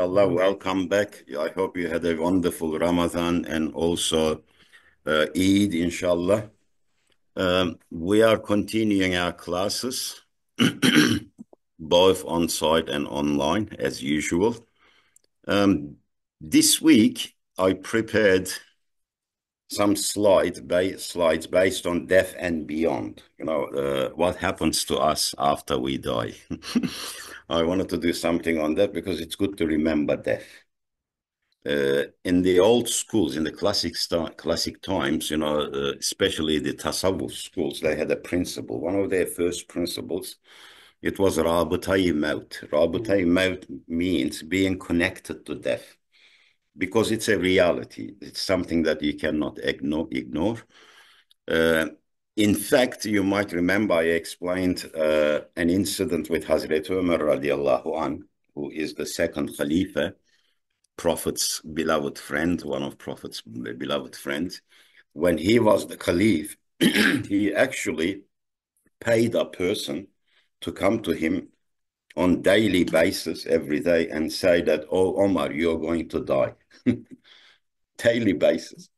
Inshallah, welcome back. I hope you had a wonderful Ramadan and also Eid, inshallah. We are continuing our classes, both on site and online, as usual. This week, I prepared some slides based on death and beyond. What happens to us after we die. I wanted to do something on that because it's good to remember death. In the old schools, in the classic times, especially the Tasawwuf schools, they had a principle. One of their first principles, it was Rabıtayı Maut. Rabıtayı Maut means being connected to death because it's a reality. It's something that you cannot ignore. In fact, you might remember I explained an incident with Hazreti Ömer radiallahu anh, who is the second Khalifa, Prophet's beloved friend, one of Prophet's beloved friends. When he was the Caliph, he actually paid a person to come to him on daily basis every day and say that, "Oh, Omar, you're going to die." Daily basis.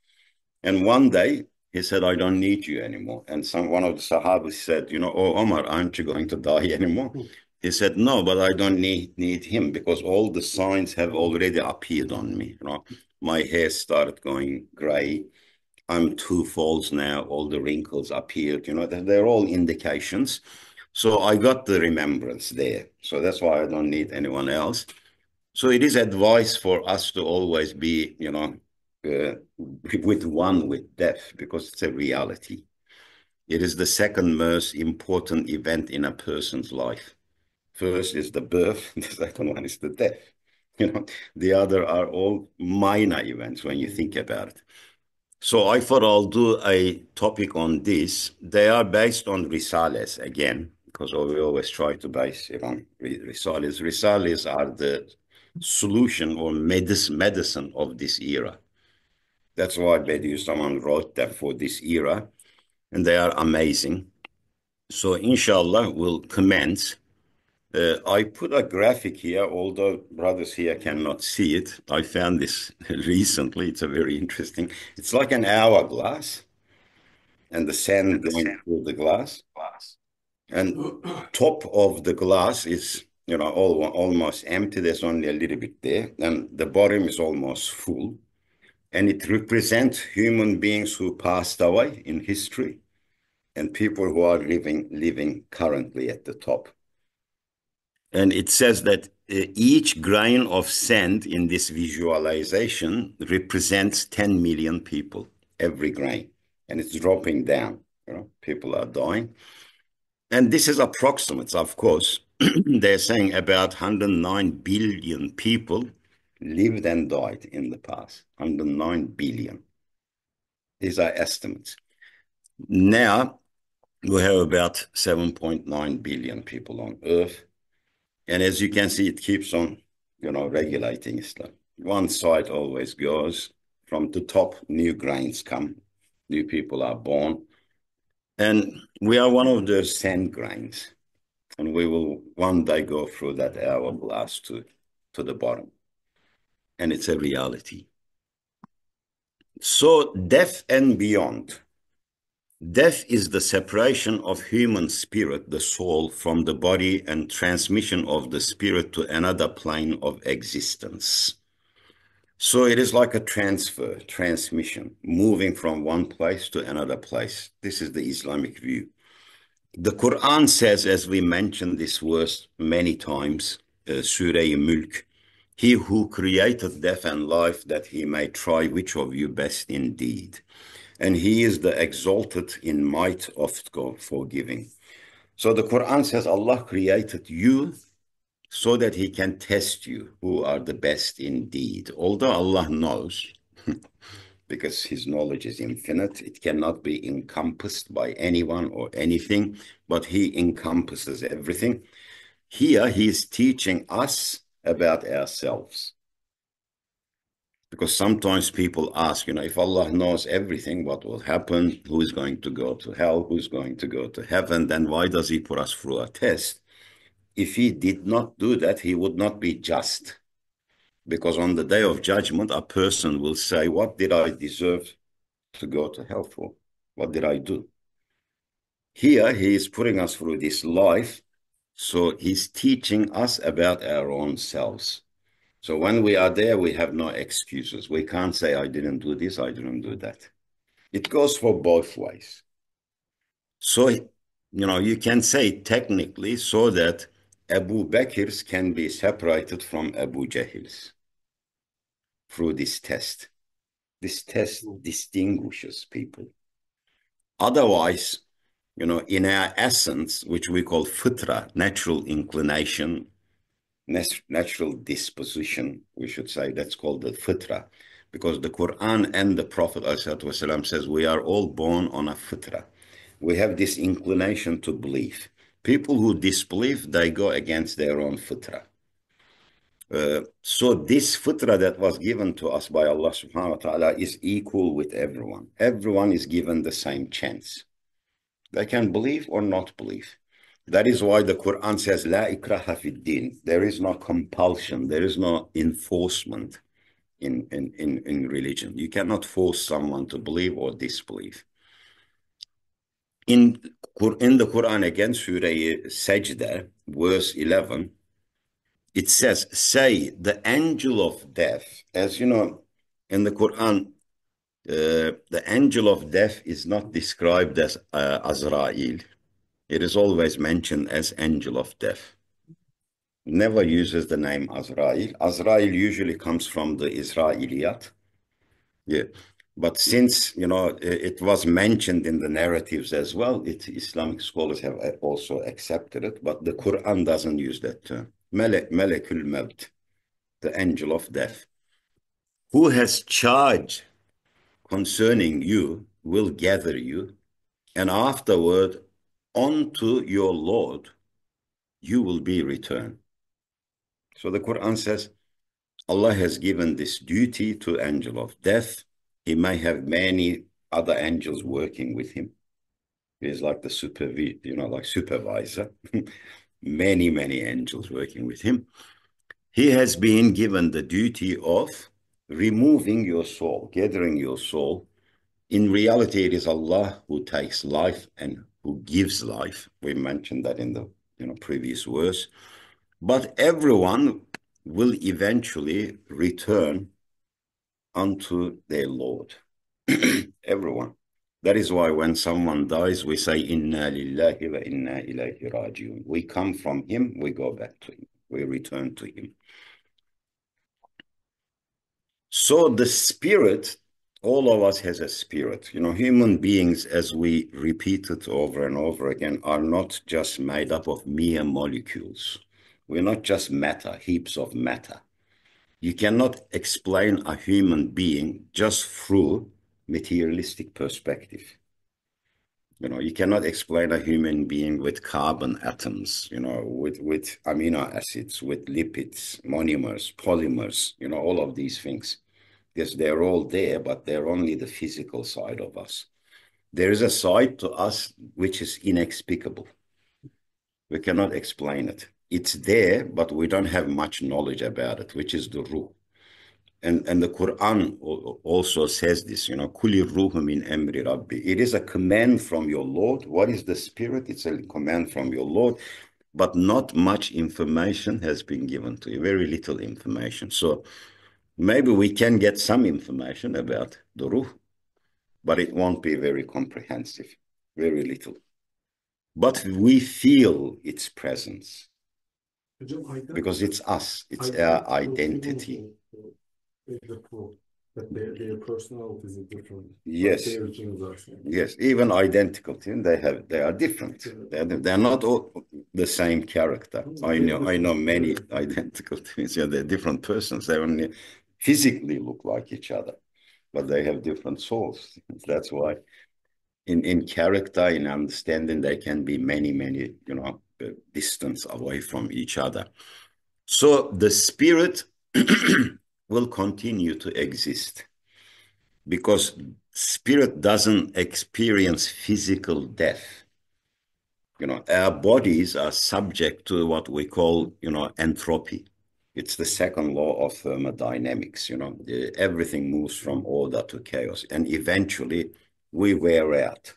And one day he said, "I don't need you anymore." And one of the Sahabas said, "Oh, Omar, aren't you going to die anymore?" He said, "No, but I don't need him because all the signs have already appeared on me. My hair started going gray. I'm too false now. All the wrinkles appeared. They're all indications. So I got the remembrance there. So that's why I don't need anyone else." So it is advice for us to always be, with death because it's a reality. It is the second most important event in a person's life. First is the birth, the second one is the death. The other are all minor events when you think about it. So I thought I'll do a topic on this. They are based on Risales again, because we always try to base it on Risales. Risales are the solution or medicine of this era. That's why someone wrote them for this era, and they are amazing. So inshallah, we'll commence. I put a graphic here, although brothers here cannot see it. I found this recently. It's a very interesting. It's like an hourglass, and the sand going through the glass. And top of the glass is, almost empty. There's only a little bit there, and the bottom is almost full. And it represents human beings who passed away in history and people who are living currently at the top. And it says that each grain of sand in this visualization represents 10 million people, every grain. And it's dropping down. People are dying. And this is approximate, of course. They're saying about 109 billion people lived and died in the past. 109 billion. These are estimates. Now, we have about 7.9 billion people on Earth. And as you can see, it keeps on, regulating Islam. One side always goes. From the top, new grains come. New people are born. And we are one of those sand grains. And we will one day go through that hourglass to the bottom. And it's a reality. So death and beyond. Death is the separation of human spirit, the soul, from the body and transmission of the spirit to another plane of existence. So it is like a transmission, moving from one place to another place. This is the Islamic view. The Quran says, as we mentioned this verse many times, Surah Mulk, "He who created death and life that he may try which of you best indeed. And he is the exalted in might of God forgiving." So the Quran says Allah created you so that he can test you who are the best indeed. Although Allah knows, because his knowledge is infinite, it cannot be encompassed by anyone or anything, but he encompasses everything. Here he is teaching us about ourselves. Because sometimes people ask, if Allah knows everything, what will happen? Who is going to go to hell? Who's going to go to heaven? Then why does he put us through a test? If he did not do that, he would not be just. Because on the day of judgment, a person will say, what did I deserve to go to hell for? What did I do? Here, he is putting us through this life, so he's teaching us about our own selves. So when we are there, we have no excuses. We can't say, I didn't do this, I didn't do that. It goes for both ways. So, you can say technically so that Abu Bakr's can be separated from Abu Jahil's through this test. This test distinguishes people. Otherwise, in our essence, which we call fitra, natural inclination, natural disposition, we should say, that's called the fitra. Because the Quran and the Prophet ﷺ says we are all born on a fitra. We have this inclination to believe. People who disbelieve, they go against their own fitra. So this fitra that was given to us by Allah subhanahu wa ta'ala is equal with everyone. Everyone is given the same chance. They can believe or not believe. That is why the Quran says, La ikraha fid din. There is no compulsion. There is no enforcement in religion. You cannot force someone to believe or disbelieve. In the Quran again, Surah Sajda, verse 11, it says, say, the angel of death, as you know, in the Quran, the angel of death is not described as Azrael. It is always mentioned as angel of death. Never uses the name Azrael. Azrael usually comes from the Israeliyat. Yeah. But since, it was mentioned in the narratives as well, Islamic scholars have also accepted it, but the Quran doesn't use that term. Melekul Maut, the angel of death, who has charge concerning you, will gather you, and afterward unto your Lord you will be returned. So the Quran says Allah has given this duty to angel of death. He may have many other angels working with him. He's like the supervisor. Many, many angels working with him. He has been given the duty of removing your soul, gathering your soul. In reality, it is Allah who takes life and who gives life. We mentioned that in the previous verse. But everyone will eventually return unto their Lord. Everyone. That is why when someone dies, we say, Inna lillahi wa inna ilayhi rajiun. We come from him, we go back to him. We return to him. So the spirit, all of us has a spirit. Human beings, as we repeat it over and over again, are not just made up of mere molecules. We're not just matter, heaps of matter. You cannot explain a human being just through materialistic perspective. You cannot explain a human being with carbon atoms, with amino acids, with lipids, monomers, polymers, all of these things. Because they're all there, but they're only the physical side of us. There is a side to us which is inexplicable. We cannot explain it. It's there, but we don't have much knowledge about it, which is the ruh. And the Quran also says this, Kuli ruhu min emri rabbi. It is a command from your Lord. What is the spirit? It's a command from your Lord, but not much information has been given to you, very little information. So maybe we can get some information about the ruh, but it won't be very comprehensive, very little. But we feel its presence because it's us, it's our identity. That their personalities are different. Yes. Their genes are same. Yes, even identical team, they are different. They're not all the same character. I know many identical twins. Yeah, they're different persons. They only physically look like each other, but they have different souls. That's why in character, in understanding, they can be many, distance away from each other. So the spirit will continue to exist because spirit doesn't experience physical death. Our bodies are subject to what we call, entropy. It's the second law of thermodynamics. Everything moves from order to chaos, and eventually we wear out.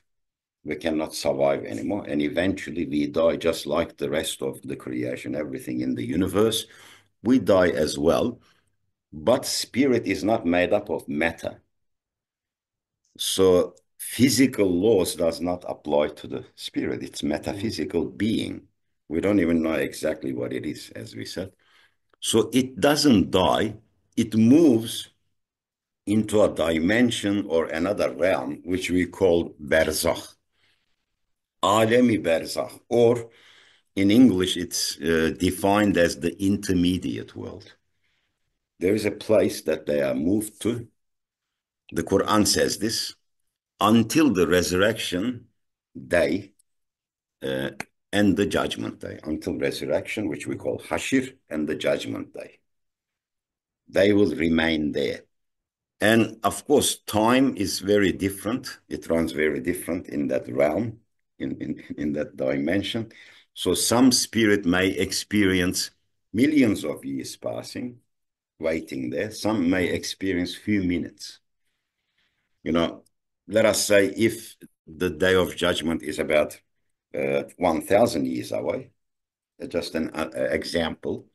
We cannot survive anymore, and eventually we die just like the rest of the creation, everything in the universe. We die as well, but spirit is not made up of matter. So physical laws does not apply to the spirit. It's metaphysical being. We don't even know exactly what it is, as we said. So it doesn't die. It moves into a dimension or another realm, which we call berzakh, alemi berzakh, or in English, it's defined as the intermediate world. There is a place that they are moved to. The Quran says this, until the resurrection day and the judgment day, until resurrection, which we call Hashir, and the judgment day. They will remain there. And of course, time is very different. It runs very different in that realm, in that dimension. So some spirit may experience millions of years passing, waiting there. Some may experience few minutes. Let us say if the day of judgment is about 1,000 years away, just an example,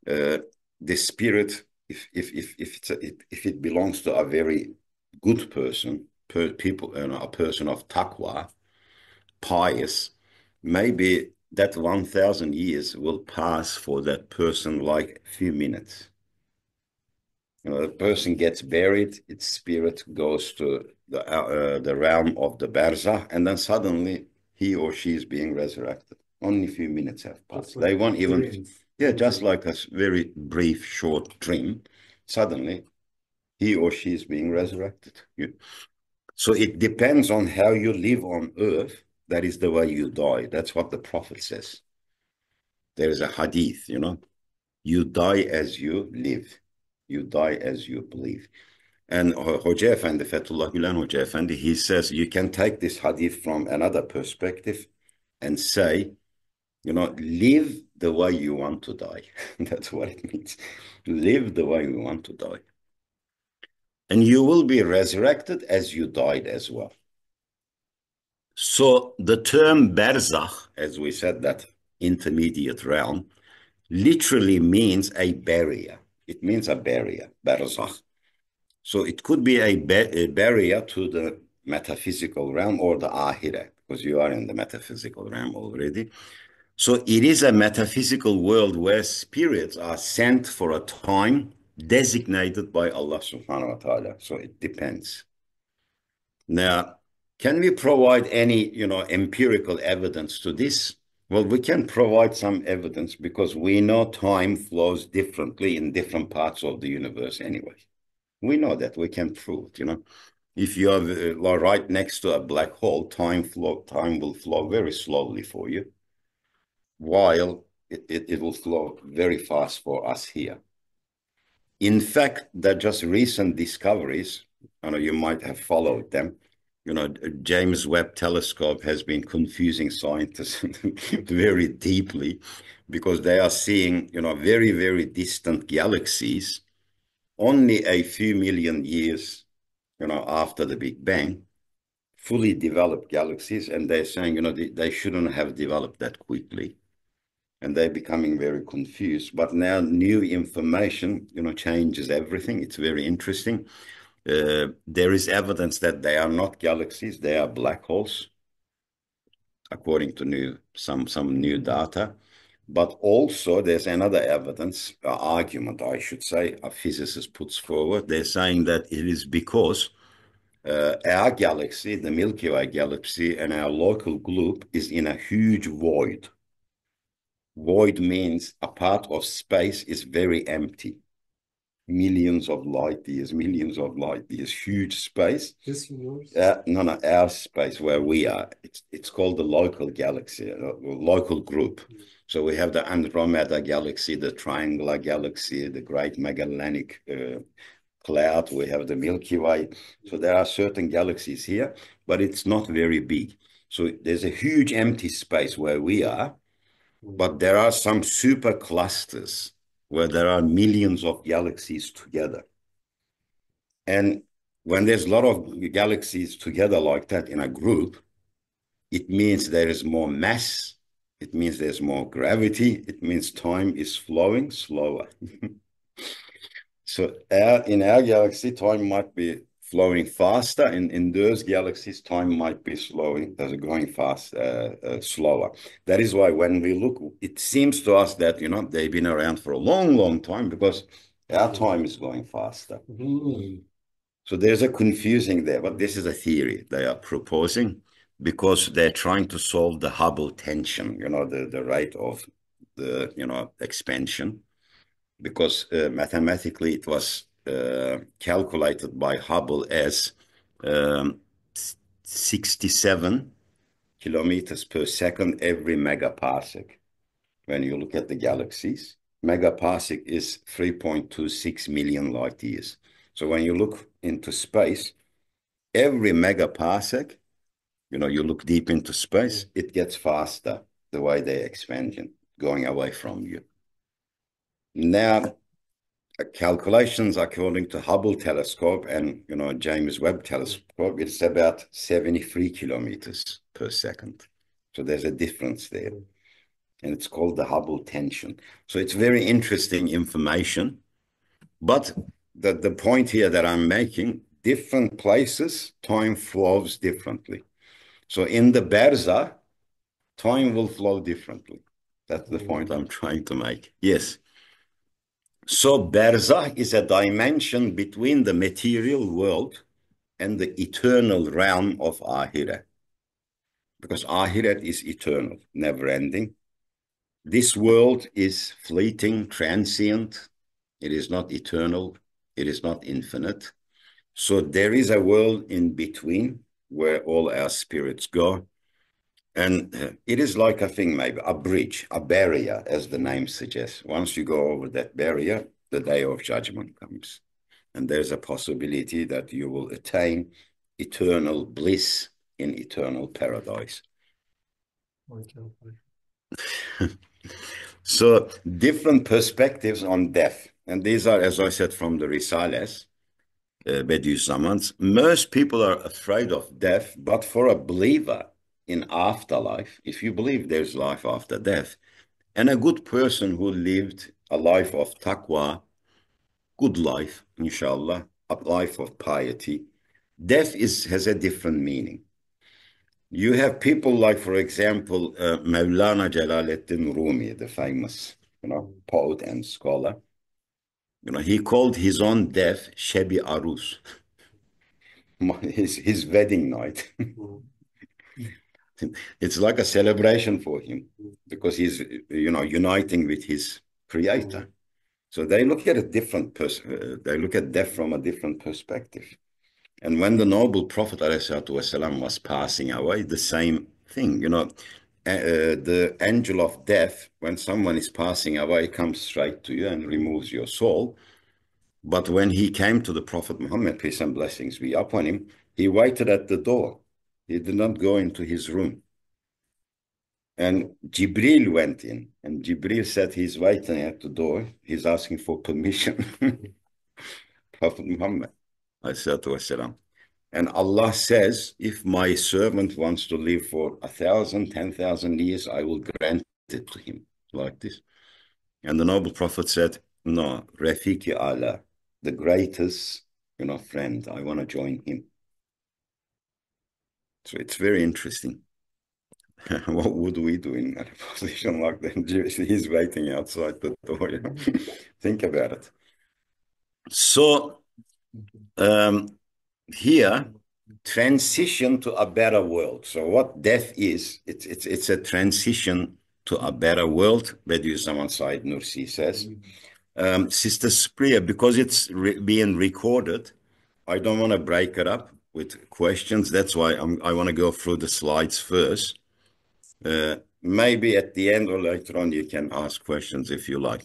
the spirit, if it belongs to a very good person, a person of taqwa, pious, maybe that 1,000 years will pass for that person like a few minutes. The person gets buried, its spirit goes to the realm of the barzakh, and then suddenly he or she is being resurrected. Only a few minutes have passed. They won't even, just like a very brief, short dream. Suddenly, he or she is being resurrected. So it depends on how you live on earth. That is the way you die. That's what the Prophet says. There is a hadith, you die as you live. You die as you believe. And Hoca Efendi, Fethullah Gülen Hoca Efendi, he says you can take this hadith from another perspective and say, live the way you want to die. That's what it means. Live the way you want to die. And you will be resurrected as you died as well. So the term barzakh, as we said, that intermediate realm, literally means a barrier. It means a barrier, barzakh. So it could be a barrier to the metaphysical realm or the ahireh, because you are in the metaphysical realm already. So it is a metaphysical world where spirits are sent for a time designated by Allah subhanahu wa ta'ala. So it depends. Now, can we provide any, empirical evidence to this? Well, we can provide some evidence because we know time flows differently in different parts of the universe anyway. We know that. We can prove it, If you are right next to a black hole, time will flow very slowly for you, while it will flow very fast for us here. In fact, they're just recent discoveries. You might have followed them. James Webb Telescope has been confusing scientists very deeply because they are seeing, very, very distant galaxies only a few million years, after the Big Bang, fully developed galaxies. And they're saying, they shouldn't have developed that quickly. And they're becoming very confused. But now new information, changes everything. It's very interesting. There is evidence that they are not galaxies, they are black holes, according to some new data. But also there's another evidence, argument, I should say, a physicist puts forward. They're saying that it is because our galaxy, the Milky Way galaxy, and our local globe is in a huge void. Void means a part of space is very empty. Millions of light years, huge space. This yours? No, our space where we are. It's called the local galaxy, local group. So we have the Andromeda galaxy, the Triangular galaxy, the Great Magellanic Cloud. We have the Milky Way. So there are certain galaxies here, but it's not very big. So there's a huge empty space where we are, but there are some super clusters where there are millions of galaxies together. And when there's a lot of galaxies together like that in a group, it means there is more mass. It means there's more gravity. It means time is flowing slower. So in our galaxy, time might be flowing faster. In those galaxies, time might be going slower. That is why when we look, it seems to us that, they've been around for a long, long time because our time is going faster. So there's a confusing there, but this is a theory they are proposing because they're trying to solve the Hubble tension, the rate of the, expansion. Because mathematically it was calculated by Hubble as 67 kilometers per second every megaparsec. When you look at the galaxies, megaparsec is 3.26 million light years. So when you look into space, every megaparsec, you look deep into space, it gets faster the way they're expanding, going away from you. Now, calculations according to Hubble telescope and James Webb telescope, it's about 73 kilometers per second. So there's a difference there. And it's called the Hubble tension. So it's very interesting information. But the point here that I'm making, different places, time flows differently. So in the Berzah, time will flow differently. That's the point I'm trying to make. Yes. So Berzah is a dimension between the material world and the eternal realm of Ahiret. Because Ahiret is eternal, never ending. This world is fleeting, transient. It is not eternal. It is not infinite. So there is a world in between where all our spirits go. And it is like a thing, maybe a bridge, a barrier, as the name suggests. Once you go over that barrier, the day of judgment comes. And there's a possibility that you will attain eternal bliss in eternal paradise. So different perspectives on death. And these are, as I said, from the Risales, Bediüzzaman's. Most people are afraid of death, but for a believer in afterlife, if you believe there's life after death, and a good person who lived a life of taqwa, good life, inshallah, a life of piety, death has a different meaning. You have people like, for example, Mevlana Celaleddin Rumi, the famous, poet and scholar. He called his own death Shebi Arus, his wedding night. It's like a celebration for him because he's, uniting with his creator. So they look at they look at death from a different perspective. And when the noble Prophet ﷺ was passing away, the same thing, the angel of death, when someone is passing away, comes straight to you and removes your soul. But when he came to the Prophet Muhammad, peace and blessings be upon him, he waited at the door. He did not go into his room. And Jibril went in, and Jibril said he's waiting at the door. He's asking for permission. Prophet Muhammad, والسلام. And Allah says, if my servant wants to live for 1,000, 10,000 years, I will grant it to him, like this. And the noble Prophet said, no, Rafiki Allah, the greatest, friend, I want to join him. So it's very interesting. What would we do in a position like that? He's waiting outside the door. Think about it. So here, transition to a better world. So what death is, it's a transition to a better world. Bediüzzaman Said Nursi says. Sister Spriya, because it's being recorded, I don't want to break it up with questions. That's why I want to go through the slides first. Maybe at the end or later on, you can ask questions if you like.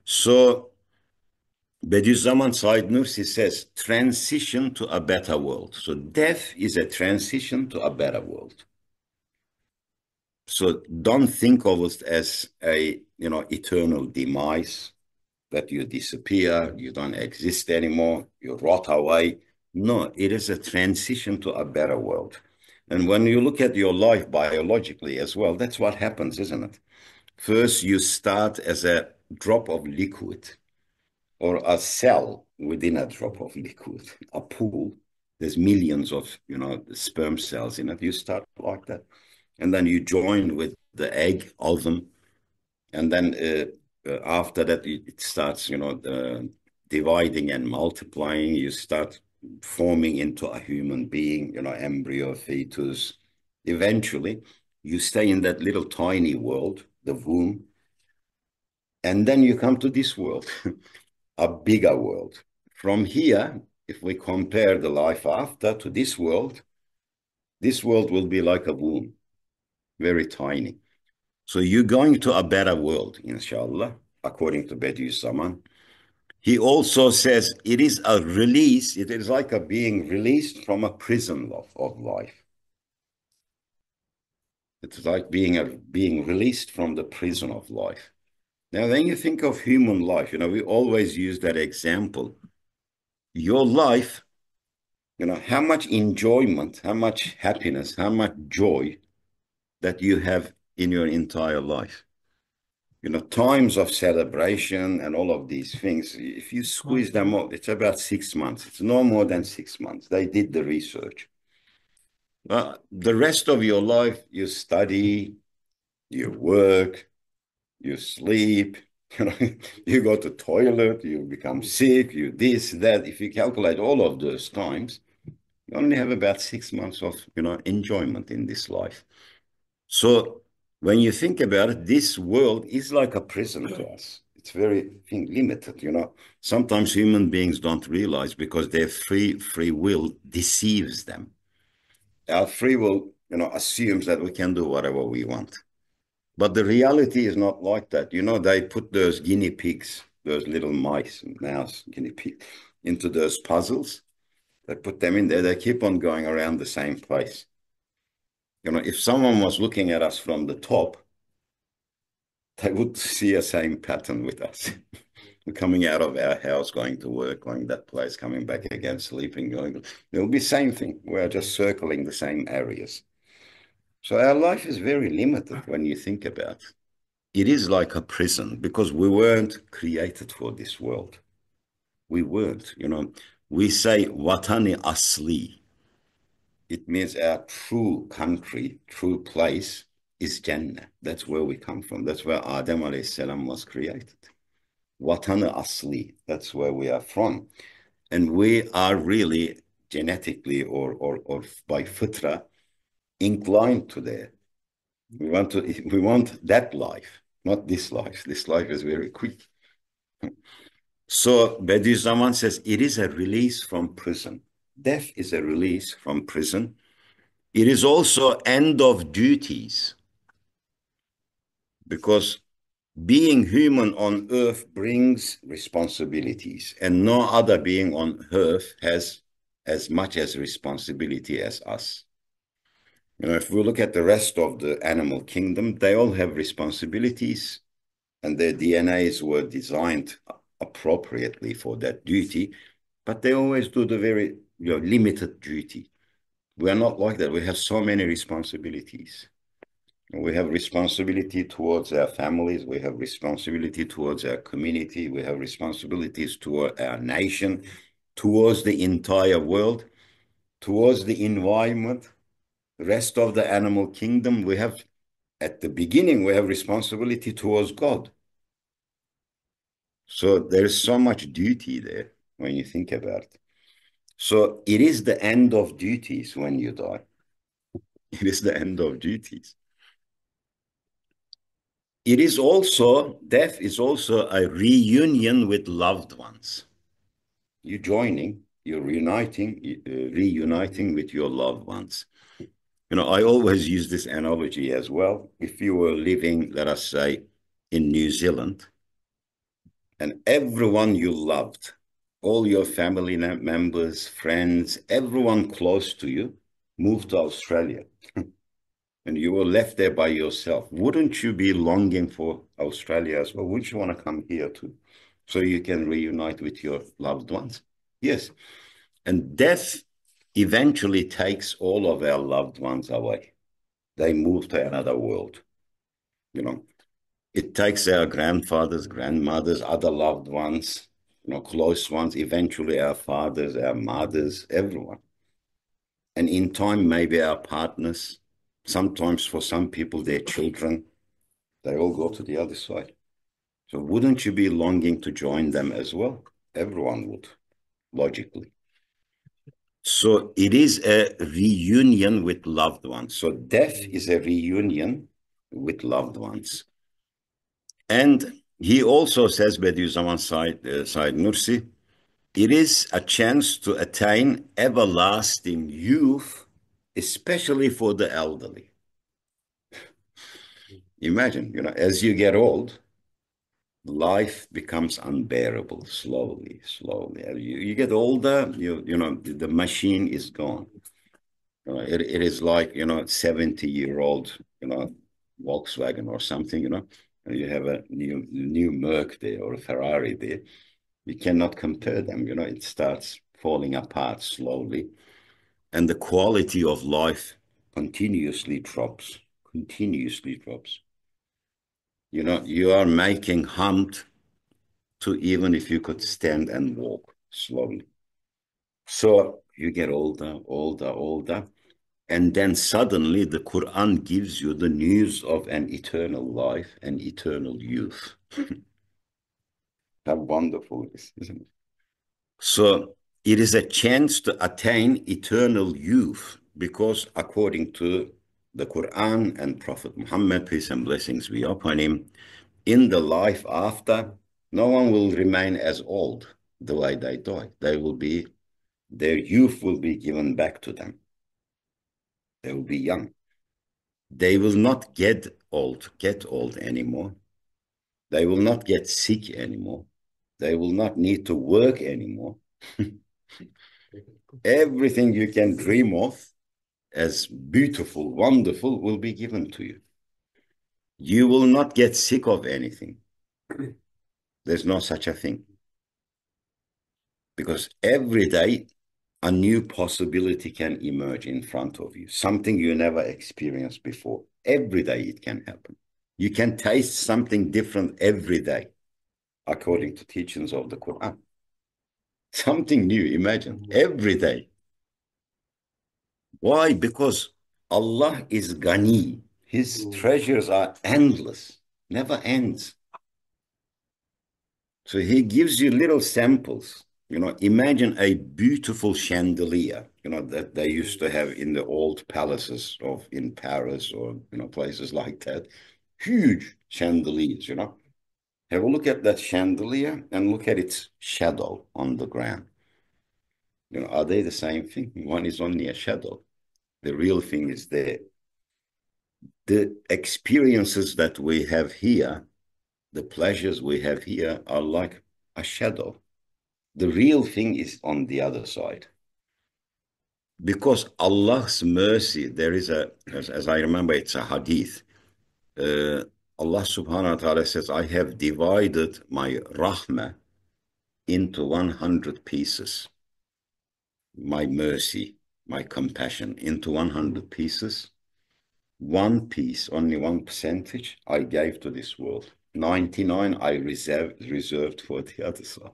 So Bediüzzaman Said Nursi says, transition to a better world. So death is a transition to a better world. So don't think of it as a, eternal demise. that you disappear, you don't exist anymore, you rot away. No, it is a transition to a better world. And when you look at your life biologically as well, that's what happens, isn't it? First, you start as a drop of liquid or a cell within a drop of liquid, a pool. There's millions of, sperm cells in it. You start like that. And then you join with the egg, ovum. And then after that, it starts, dividing and multiplying. You start forming into a human being, embryo, fetus. Eventually, you stay in that little tiny world, the womb, and then you come to this world, a bigger world. From here, if we compare the life after to this world will be like a womb, very tiny. So you're going to a better world, inshallah, according to Bediüzzaman. He also says it is a release, it is like a being released from a prison of life. It's like being released from the prison of life. Now, when you think of human life, we always use that example. Your life, how much enjoyment, how much happiness, how much joy that you have in your entire life. Times of celebration and all of these things, if you squeeze them out, it's about 6 months. It's no more than 6 months. They did the research. The rest of your life, you study, you work, you sleep, you go to toilet, you become sick, you this, that. If you calculate all of those times, you only have about 6 months of, enjoyment in this life. So when you think about it, this world is like a prison to us. It's very limited, Sometimes human beings don't realize because their free will deceives them. Our free will, assumes that we can do whatever we want. But the reality is not like that. They put those guinea pigs, those little mice, mouse, guinea pig, into those puzzles. They put them in there. They keep on going around the same place. If someone was looking at us from the top, they would see a same pattern with us. We're coming out of our house, going to work, going that place, coming back again, sleeping, going. It'll be same thing. We're just circling the same areas. So our life is very limited when you think about it. It is like a prison because we weren't created for this world. We weren't, We say Watani Asli. It means our true country, true place is Jannah. That's where we come from. That's where Adam alayhi salam was created. Watani Asli. That's where we are from. And we are really genetically or by fitra inclined to there. We want that life, not this life. This life is very quick. So Bediüzzaman says it is a release from prison. Death is a release from prison. It is also end of duties because being human on earth brings responsibilities and no other being on earth has as much as responsibility as us. If we look at the rest of the animal kingdom, they all have responsibilities and their DNAs were designed appropriately for that duty, but they always do the very limited duty. We are not like that. We have so many responsibilities. We have responsibility towards our families. We have responsibility towards our community. We have responsibilities toward our nation, towards the entire world, towards the environment, the rest of the animal kingdom. At the beginning, we have responsibility towards God. So there is so much duty there when you think about it. So it is the end of duties when you die. It is the end of duties. Death is also a reunion with loved ones. You're reuniting with your loved ones. I always use this analogy as well. If you were living, let us say, in New Zealand, and everyone you loved, all your family members, friends, everyone close to you, moved to Australia. And you were left there by yourself. Wouldn't you be longing for Australia as well? Wouldn't you want to come here too? so you can reunite with your loved ones. Yes. And death eventually takes all of our loved ones away. They move to another world. You know, it takes our grandfathers, grandmothers, other loved ones, close ones, eventually our fathers, our mothers, everyone. And in time, maybe our partners, sometimes for some people, their children, they all go to the other side. So wouldn't you be longing to join them as well? Everyone would, logically. So it is a reunion with loved ones. So death is a reunion with loved ones. And he also says, Bediüzzaman Said Nursi, it is a chance to attain everlasting youth, especially for the elderly. Imagine, as you get old, life becomes unbearable slowly, slowly. As you get older, the machine is gone. It is like, 70-year-old, Volkswagen or something, and you have a new Merc there or a Ferrari there. You cannot compare them, it starts falling apart slowly. And the quality of life continuously drops, continuously drops. You are making hamd to even if you could stand and walk slowly. So you get older, older, older. And then suddenly the Quran gives you the news of an eternal life and eternal youth. How wonderful it is, isn't it? So it is a chance to attain eternal youth because according to the Quran and Prophet Muhammad, peace and blessings be upon him, in the life after, no one will remain as old the way they die. Their youth will be given back to them. They will be young. They will not get old anymore. They will not get sick anymore. They will not need to work anymore. Everything you can dream of as beautiful, wonderful will be given to you. You will not get sick of anything. There's no such a thing. Because every day a new possibility can emerge in front of you, something you never experienced before. Every day it can happen. You can taste something different every day, according to teachings of the Quran. Something new, imagine, every day. Why? Because Allah is Ghani. His treasures are endless, never ends. So he gives you little samples. Imagine a beautiful chandelier, that they used to have in the old palaces in Paris or, places like that. Huge chandeliers, Have a look at that chandelier and look at its shadow on the ground. Are they the same thing? One is only a shadow. The real thing is there. The experiences that we have here, the pleasures we have here are like a shadow. The real thing is on the other side. Because Allah's mercy, there is as I remember, it's a hadith. Allah subhanahu wa ta'ala says, I have divided my rahmah into 100 pieces. My mercy, my compassion into 100 pieces. One piece, only 1%, I gave to this world. 99 I reserved for the other side.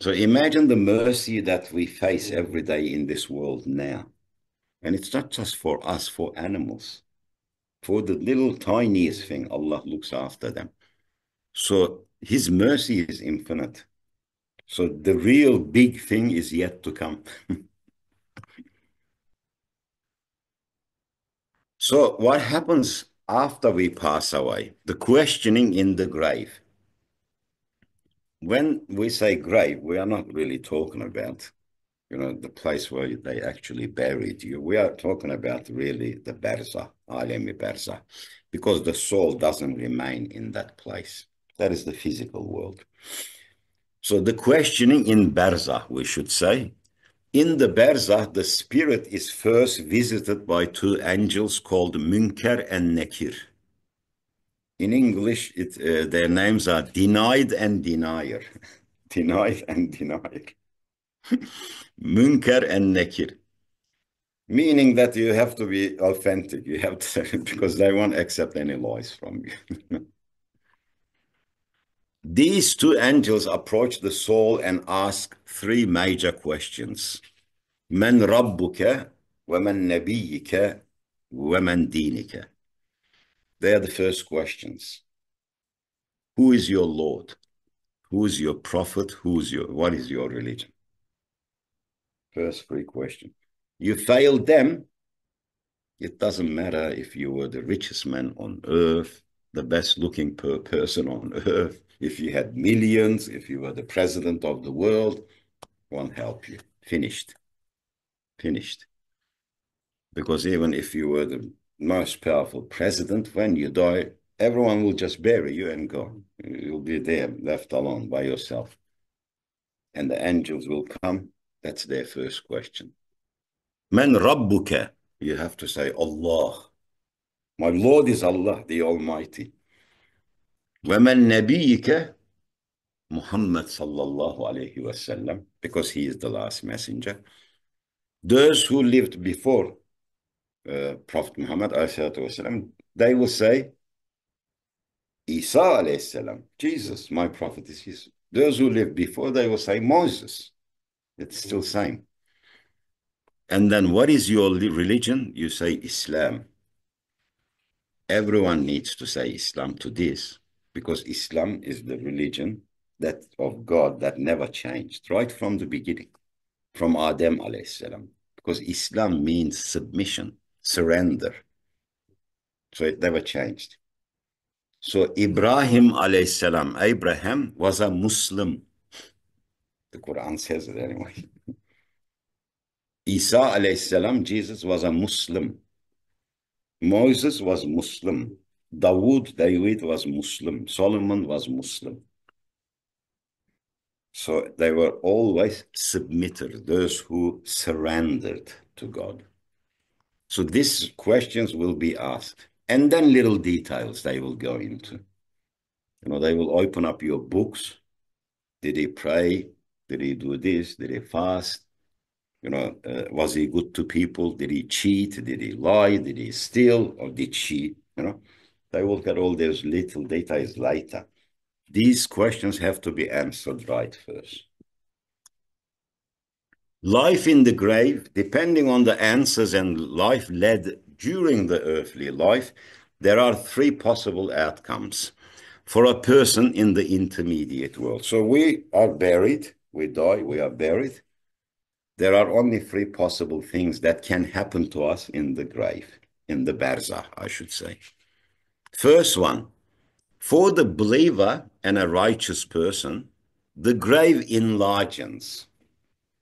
So imagine the mercy that we face every day in this world now. And it's not just for us, for animals. For the little tiniest thing, Allah looks after them. So his mercy is infinite. So the real big thing is yet to come. So what happens after we pass away? The questioning in the grave. When we say grave, we are not really talking about, the place where they actually buried you. We are talking about really the Barzah, Alemi Barzah, because the soul doesn't remain in that place. That is the physical world. So the questioning in Barzah, we should say, in the Barzah, the spirit is first visited by two angels called Münker and Nekir. In English, their names are denied and denier. Denied and denier. Münker and Nekir. Meaning that you have to be authentic. You have to, because they won't accept any lies from you. These two angels approach the soul and ask three major questions. من ربك ومن نبيك ومن دينك. They are the first questions. Who is your Lord? Who is your prophet? What is your religion? First three questions. You failed them, it doesn't matter if you were the richest man on earth, the best looking person on earth, if you had millions, if you were the president of the world, won't help you. Finished. Finished. Because even if you were the most powerful president, when you die, everyone will just bury you and go. You'll be there, left alone by yourself. And the angels will come. That's their first question. Man Rabbuka. You have to say Allah. My Lord is Allah, the Almighty. وَمَنْ نَبِيِّكَ Muhammad sallallahu alayhi wasallam, because he is the last messenger. Those who lived before Prophet Muhammad wasallam, they will say, Isa alayhi salam, Jesus, my prophet is Jesus. Those who lived before, they will say Moses. It's still same. And then what is your religion? You say Islam. Everyone needs to say Islam to this, because Islam is the religion that of God that never changed right from the beginning, from Adam alayhi salam, because Islam means submission, surrender. So it never changed. So Ibrahim alayhi salam, Abraham was a Muslim. The Quran says it anyway. Isa alayhi salam, Jesus was a Muslim. Moses was Muslim. David was Muslim. Solomon was Muslim. So they were always submitters, those who surrendered to God. So these questions will be asked. And then little details they will go into. They will open up your books. Did he pray? Did he do this? Did he fast? Was he good to people? Did he cheat? Did he lie? Did he steal? Or did she? They will get all those little details later. These questions have to be answered right first. Life in the grave, depending on the answers and life led during the earthly life, there are three possible outcomes for a person in the intermediate world. So we are buried, we die, we are buried. There are only three possible things that can happen to us in the grave, in the barzakh, I should say. First one, for the believer and a righteous person, the grave enlarges.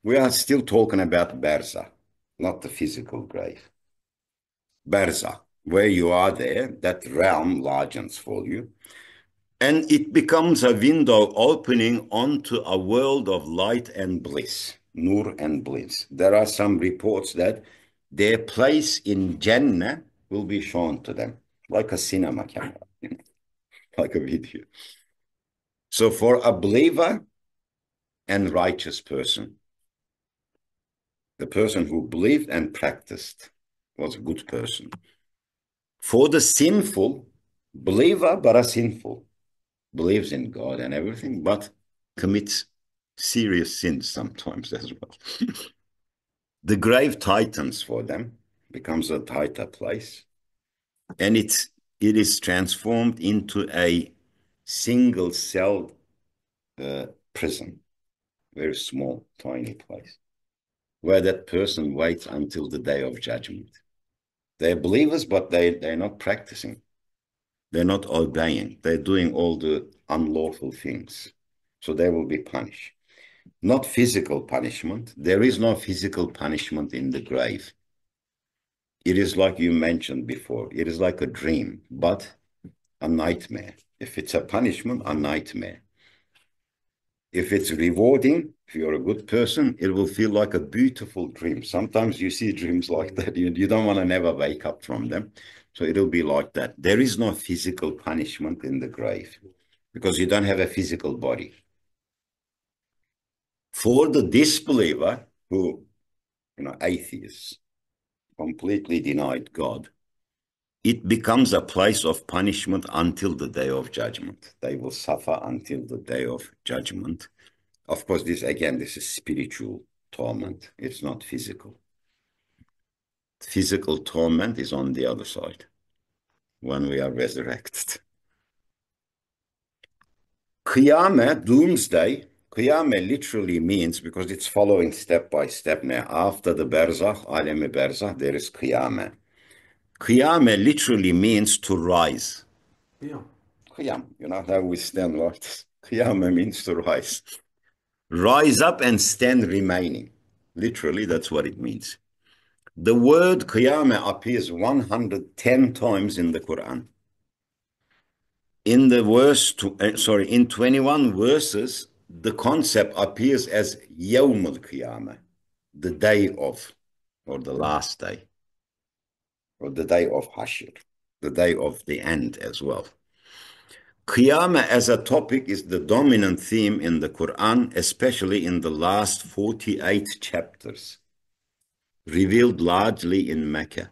We are still talking about barzakh, not the physical grave. Barzakh, where you are there, that realm largens for you. And it becomes a window opening onto a world of light and bliss, nur and bliss. There are some reports that their place in Jannah will be shown to them, like a cinema camera, like a video. So for a believer and righteous person, the person who believed and practiced was a good person. For the sinful, believer but a sinful, believes in God and everything, but commits serious sins sometimes as well. The grave tightens for them, becomes a tighter place, and it is transformed into a single-celled prison, very small, tiny place, where that person waits until the day of judgment. They're believers, but they're not practicing. They're not obeying. They're doing all the unlawful things. So they will be punished. Not physical punishment. There is no physical punishment in the grave. It is like you mentioned before. It is like a dream, but a nightmare. If it's a punishment, a nightmare. If it's rewarding, if you're a good person, it will feel like a beautiful dream. Sometimes you see dreams like that. You don't want to never wake up from them. So it'll be like that. There is no physical punishment in the grave because you don't have a physical body. For the disbeliever who, atheists, completely denied God, it becomes a place of punishment until the day of judgment. They will suffer until the day of judgment. Of course, this is spiritual torment. It's not physical. Physical torment is on the other side when we are resurrected. Qiyamah, doomsday, Qiyamah literally means, because it's following step by step now, after the Barzakh, Alem-i Barzakh, there is Qiyamah. Qiyamah literally means to rise. Yeah. Qiyam, how we stand like this. Qiyamah means to rise. Rise up and stand remaining. Literally, that's what it means. The word Qiyamah appears 110 times in the Quran. In in 21 verses, the concept appears as Yawm al-Qiyamah, the day of, or the last day, or the day of Hashr, the day of the end as well. Qiyamah as a topic is the dominant theme in the Quran, especially in the last 48 chapters, revealed largely in Mecca.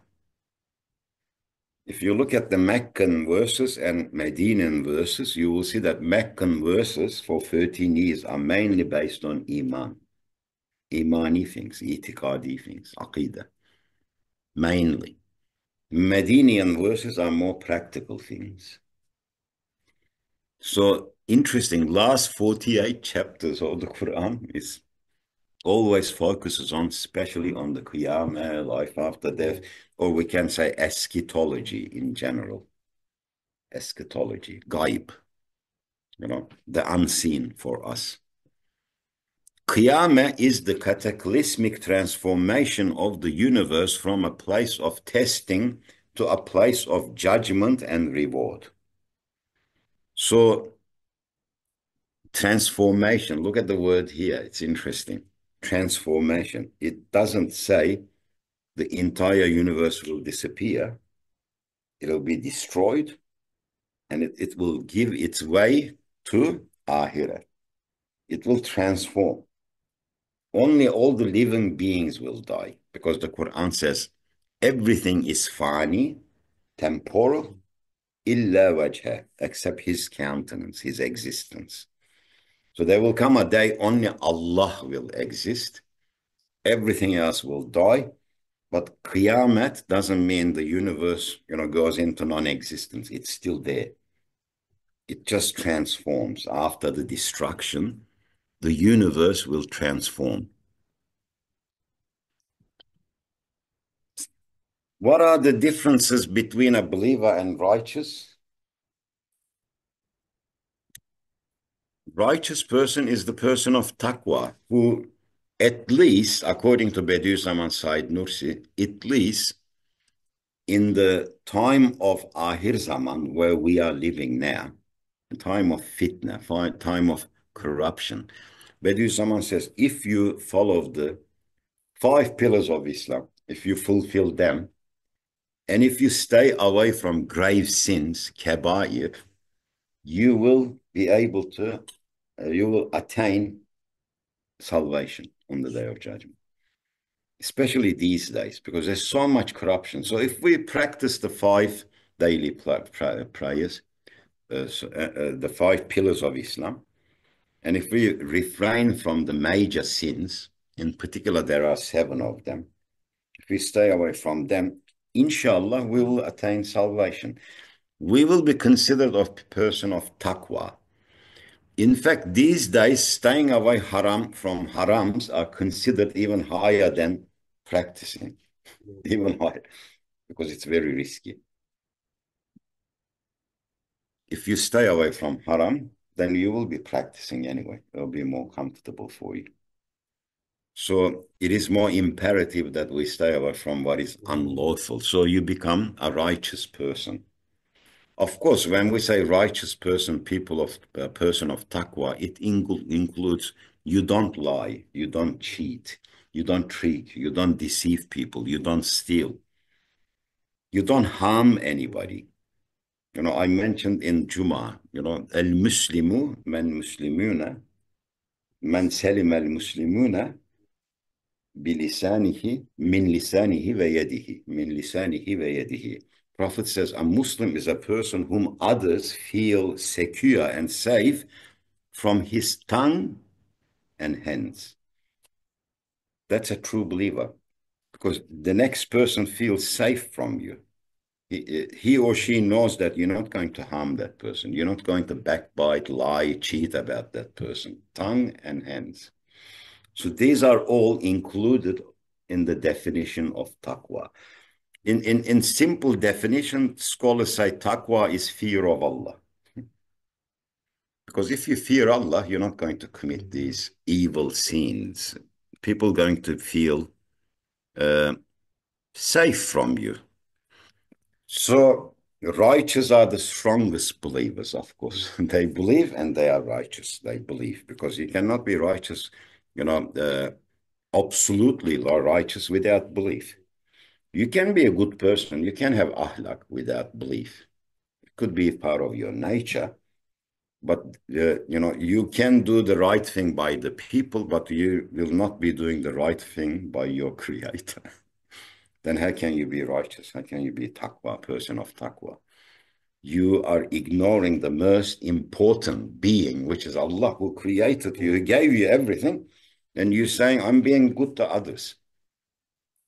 If you look at the Meccan verses and Medinan verses, you will see that Meccan verses for 13 years are mainly based on Iman. Imani things, itiqadi things, aqidah. Mainly. Medinian verses are more practical things. So interesting, last 48 chapters of the Quran is always focuses on, especially on the Qiyamah, life after death, or we can say eschatology in general. Eschatology, gaib, the unseen for us. Qiyamah is the cataclysmic transformation of the universe from a place of testing to a place of judgment and reward. So, transformation, look at the word here, it's interesting. Transformation. It doesn't say the entire universe will disappear. It'll be destroyed, and it will give its way to Ahirah. It will transform. Only all the living beings will die, because the Quran says everything is fani, temporal, illa wajha, except his countenance, his existence. So there will come a day only Allah will exist. Everything else will die. But Qiyamat doesn't mean the universe, goes into non-existence. It's still there. It just transforms. After the destruction, the universe will transform. What are the differences between a believer and righteous? Righteous person is the person of taqwa, who, at least, according to Bediüzzaman Said Nursi, at least in the time of Ahir Zaman, where we are living now, a time of fitna, time of corruption, Bediüzzaman says, if you follow the 5 pillars of Islam, if you fulfill them, and if you stay away from grave sins, kabair, you will be able to, you will attain salvation on the day of judgment. Especially these days, because there's so much corruption. So if we practice the 5 daily prayers, the 5 pillars of Islam, and if we refrain from the major sins, in particular, there are 7 of them, if we stay away from them, inshallah, we will attain salvation. We will be considered a person of taqwa. In fact, these days, staying away from harams are considered even higher than practicing, even higher, because it's very risky. If you stay away from haram, then you will be practicing anyway. It'll be more comfortable for you. So it is more imperative that we stay away from what is unlawful. So you become a righteous person. Of course, when we say righteous person, person of taqwa, it includes you don't lie, you don't cheat, you don't trick, you don't deceive people, you don't steal. You don't harm anybody. I mentioned in Juma, al-Muslimu man muslimuna, man salim al-muslimuna bilisanihi, min lisanihi ve yedihi, min lisanihi ve yedihi. Prophet says a Muslim is a person whom others feel secure and safe from his tongue and hands. That's a true believer because the next person feels safe from you. He or she knows that you're not going to harm that person. You're not going to backbite, lie, cheat about that person. Tongue and hands. So these are all included in the definition of taqwa. In simple definition, scholars say taqwa is fear of Allah. Because if you fear Allah, you're not going to commit these evil sins. People are going to feel safe from you. So righteous are the strongest believers, of course. They believe and they are righteous. They believe because you cannot be righteous, absolutely righteous without belief. You can be a good person. You can have ahlak without belief. It could be part of your nature. But, you can do the right thing by the people, but you will not be doing the right thing by your creator. Then how can you be righteous? How can you be taqwa, person of taqwa? You are ignoring the most important being, which is Allah, who created you, who gave you everything, and you're saying, I'm being good to others.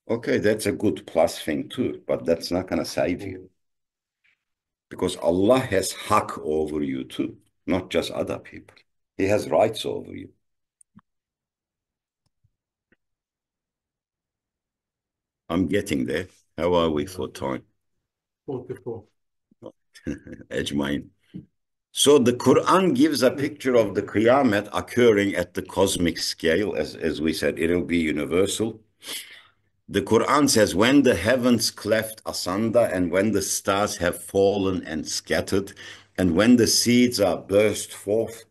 Okay, that's a good plus thing too, but that's not going to save you. Because Allah has haq over you too, not just other people. He has rights over you. I'm getting there. How are we for time? 44. Ajmain. So the Quran gives a picture of the Qiyamah occurring at the cosmic scale. As we said, it'll be universal. The Quran says, when the heavens cleft asunder and when the stars have fallen and scattered, and when the seeds are burst forth,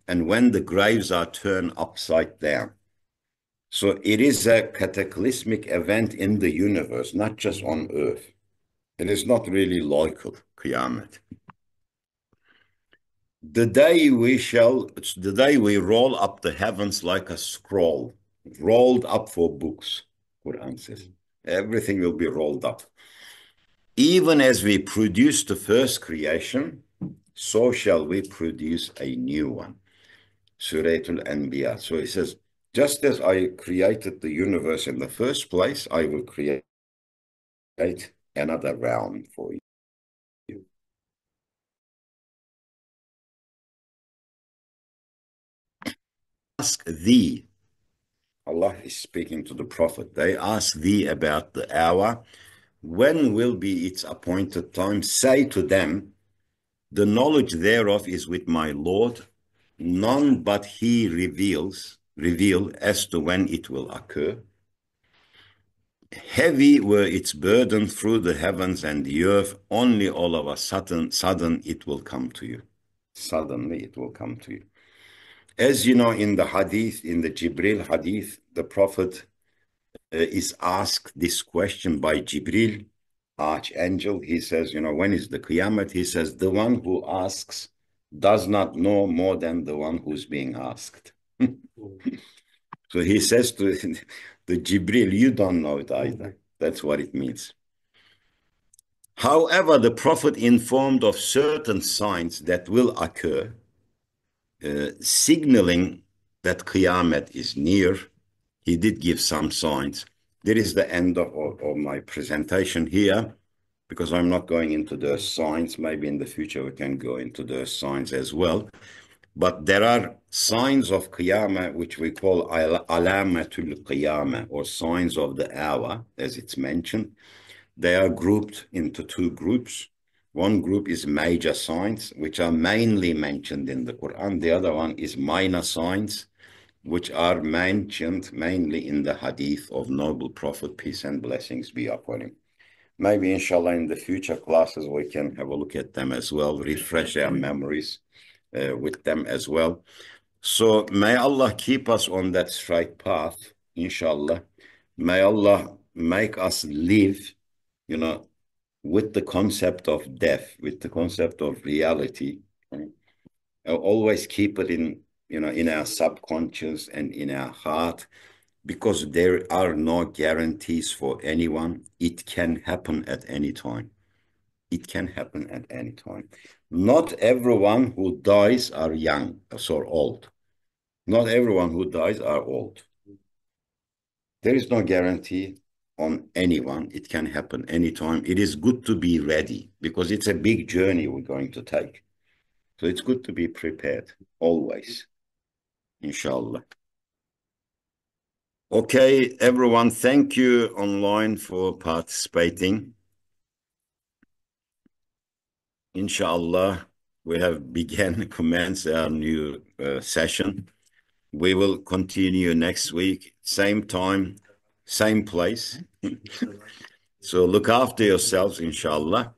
and when the graves are turned upside down. So it is a cataclysmic event in the universe, not just on earth. It is not really local, Qiyamah. The day we roll up the heavens like a scroll, rolled up for books, Quran says. Everything will be rolled up. Even as we produce the first creation, so shall we produce a new one. Surah Al-Anbiya. So it says, just as I created the universe in the first place, I will create another realm for you. Ask thee. Allah is speaking to the Prophet. They ask thee about the hour. When will be its appointed time? Say to them, the knowledge thereof is with my Lord. None but he reveal as to when it will occur. Heavy were its burden through the heavens and the earth. Only all of a sudden it will come to you. Suddenly it will come to you. As you know, in the hadith, in the Jibril hadith, the Prophet is asked this question by Jibril, archangel. He says, when is the Qiyamah? He says, the one who asks does not know more than the one who's being asked. So he says to the Jibril, you don't know it either. That's what it means. However, the Prophet informed of certain signs that will occur, signaling that Qiyamah is near. He did give some signs. There is the end of my presentation here, because I'm not going into those signs. Maybe in the future we can go into those signs as well. But there are signs of Qiyamah, which we call alamatul Qiyamah, or signs of the hour, as it's mentioned. They are grouped into two groups. One group is major signs, which are mainly mentioned in the Quran. The other one is minor signs, which are mentioned mainly in the hadith of noble Prophet, peace and blessings be upon him. Maybe, inshallah, in the future classes, we can have a look at them as well, refresh our memories with them as well. So may Allah keep us on that straight path, inshallah. May Allah make us live, with the concept of death, with the concept of reality. Right? Always keep it in our subconscious and in our heart, because there are no guarantees for anyone. It can happen at any time. It can happen at any time. Not everyone who dies are young or old. Not everyone who dies are old. There is no guarantee on anyone. It can happen anytime. It is good to be ready because it's a big journey we're going to take. So it's good to be prepared always, inshallah. Okay, everyone, thank you online for participating. Inshallah, we have commenced our new session. We will continue next week, same time, same place. So look after yourselves, inshallah.